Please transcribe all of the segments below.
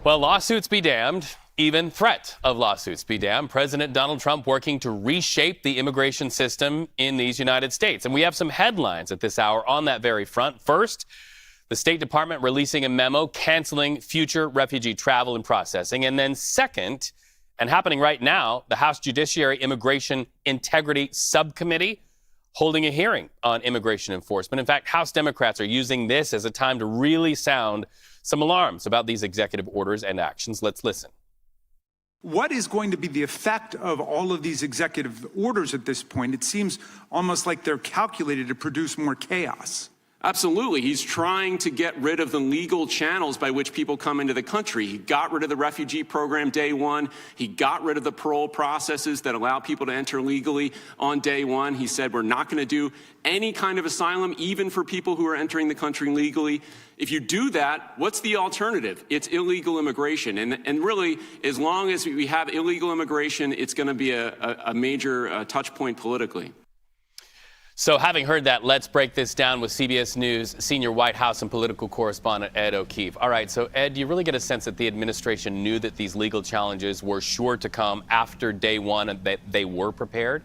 Well, lawsuits be damned, even threat of lawsuits be damned. President Donald Trump working to reshape the immigration system in these United States. And we have some headlines at this hour on that very front. First, the State Department releasing a memo canceling future refugee travel and processing. And then second, and happening right now, the House Judiciary Immigration Integrity Subcommittee holding a hearing on immigration enforcement. In fact, House Democrats are using this as a time to really sound some alarms about these executive orders and actions. Let's listen. What is going to be the effect of all of these executive orders at this point? It seems almost like they're calculated to produce more chaos. Absolutely. He's trying to get rid of the legal channels by which people come into the country. He got rid of the refugee program day one. He got rid of the parole processes that allow people to enter legally on day one. He said, we're not going to do any kind of asylum, even for people who are entering the country legally. If you do that, what's the alternative? It's illegal immigration. And really, as long as we have illegal immigration, it's going to be a major touch point politically. So having heard that, let's break this down with CBS News senior White House and political correspondent Ed O'Keefe. All right, so Ed, do you really get a sense that the administration knew that these legal challenges were sure to come after day one and that they were prepared?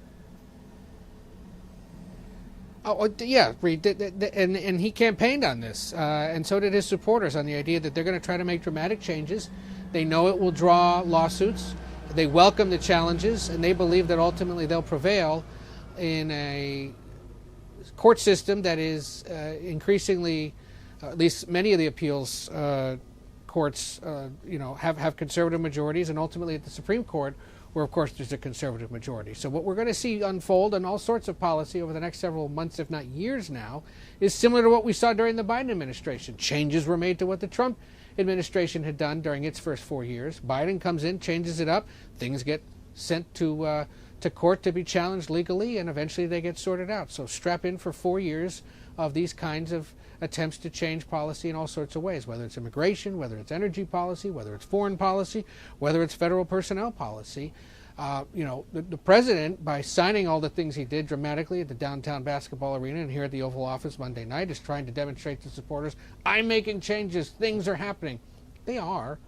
Oh, yeah, Reed, and he campaigned on this, and so did his supporters, on the idea that they're going to try to make dramatic changes. They know it will draw lawsuits. They welcome the challenges, and they believe that ultimately they'll prevail in a court system that is increasingly, at least many of the appeals courts, have conservative majorities, and ultimately at the Supreme Court, where of course there's a conservative majority. So what we're going to see unfold in all sorts of policy over the next several months, if not years now, is similar to what we saw during the Biden administration. Changes were made to what the Trump administration had done during its first 4 years. Biden comes in, changes it up, things get sent to court to be challenged legally, and eventually they get sorted out. So strap in for 4 years of these kinds of attempts to change policy in all sorts of ways, whether it's immigration, whether it's energy policy, whether it's foreign policy, whether it's federal personnel policy. The president, by signing all the things he did dramatically at the downtown basketball arena and here at the Oval Office Monday night, is trying to demonstrate to supporters, I'm making changes, things are happening. They are,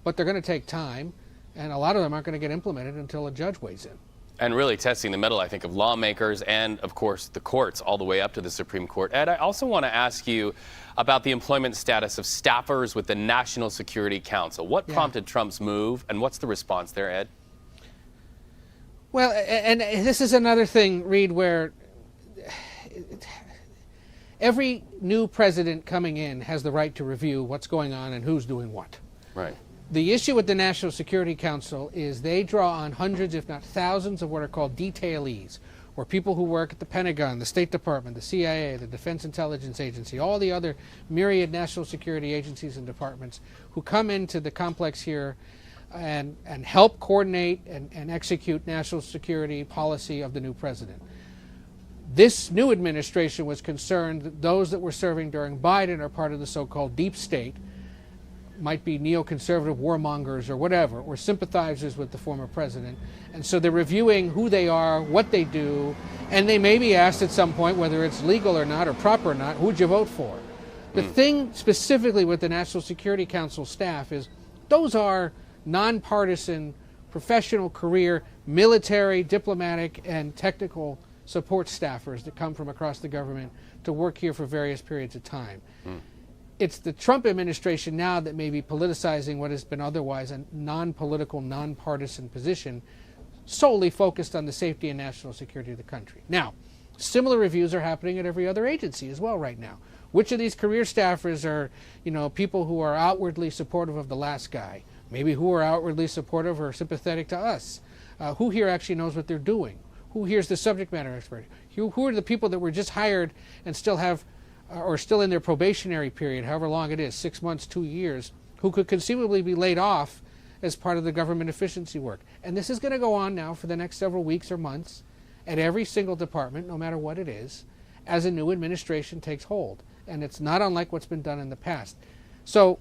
but they're going to take time, and a lot of them aren't going to get implemented until a judge weighs in. And really testing the mettle, I think, of lawmakers and, of course, the courts all the way up to the Supreme Court. Ed, I also want to ask you about the employment status of staffers with the National Security Council. What prompted Trump's move, and what's the response there, Ed? Well, and this is another thing, Reed, where every new president coming in has the right to review what's going on and who's doing what. Right. The issue with the National Security Council is they draw on hundreds, if not thousands, of what are called detailees, or people who work at the Pentagon, the State Department, the CIA, the Defense Intelligence Agency, all the other myriad national security agencies and departments who come into the complex here and help coordinate and execute national security policy of the new president. This new administration was concerned that those that were serving during Biden are part of the so-called deep state, might be neoconservative warmongers or whatever, or sympathizers with the former president. And so they're reviewing who they are, what they do, and they may be asked at some point whether it's legal or not or proper or not, who'd you vote for? The thing specifically with the National Security Council staff is those are nonpartisan, professional career, military, diplomatic, and technical support staffers that come from across the government to work here for various periods of time. It's the Trump administration now that may be politicizing what has been otherwise a non-political, non-partisan position solely focused on the safety and national security of the country. Now, similar reviews are happening at every other agency as well right now. Which of these career staffers are, people who are outwardly supportive of the last guy, maybe who are outwardly supportive or sympathetic to us? Who here actually knows what they're doing? Who here's the subject matter expert? Who are the people that were just hired and still have or still in their probationary period, however long it is, 6 months, 2 years, who could conceivably be laid off as part of the government efficiency work. And this is going to go on now for the next several weeks or months at every single department, no matter what it is, as a new administration takes hold. And it's not unlike what's been done in the past. So,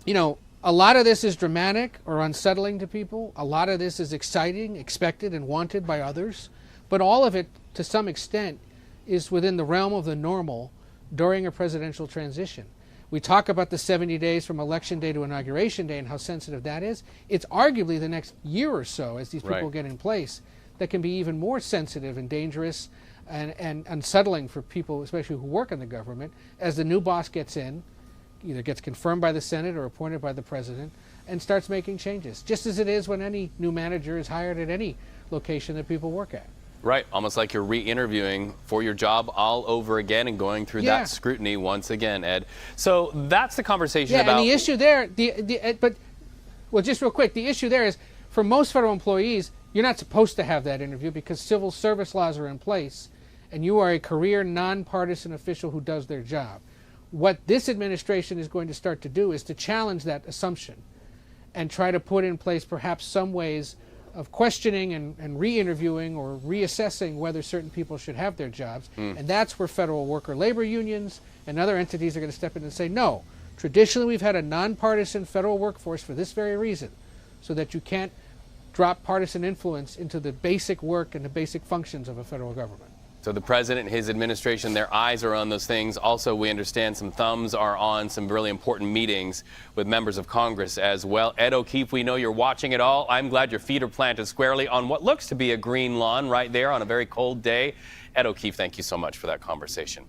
a lot of this is dramatic or unsettling to people. A lot of this is exciting, expected, and wanted by others. But all of it, to some extent, is within the realm of the normal during a presidential transition. We talk about the 70 days from election day to inauguration day and how sensitive that is. It's arguably the next year or so, as these people get in place, that can be even more sensitive and dangerous and unsettling for people, especially who work in the government, as the new boss gets in, either gets confirmed by the Senate or appointed by the president, and starts making changes, just as it is when any new manager is hired at any location that people work at. Right, almost like you're re-interviewing for your job all over again and going through that scrutiny once again, Ed. So that's the conversation about... and the issue there, just real quick, the issue there is, for most federal employees, you're not supposed to have that interview because civil service laws are in place, and you are a career, nonpartisan official who does their job. What this administration is going to start to do is to challenge that assumption and try to put in place perhaps some ways of questioning and re-interviewing or reassessing whether certain people should have their jobs. And that's where federal worker labor unions and other entities are going to step in and say, no, traditionally we've had a nonpartisan federal workforce for this very reason, so that you can't drop partisan influence into the basic work and the basic functions of a federal government. So the president and his administration, their eyes are on those things. Also, we understand some thumbs are on some really important meetings with members of Congress as well. Ed O'Keefe, we know you're watching it all. I'm glad your feet are planted squarely on what looks to be a green lawn right there on a very cold day. Ed O'Keefe, thank you so much for that conversation.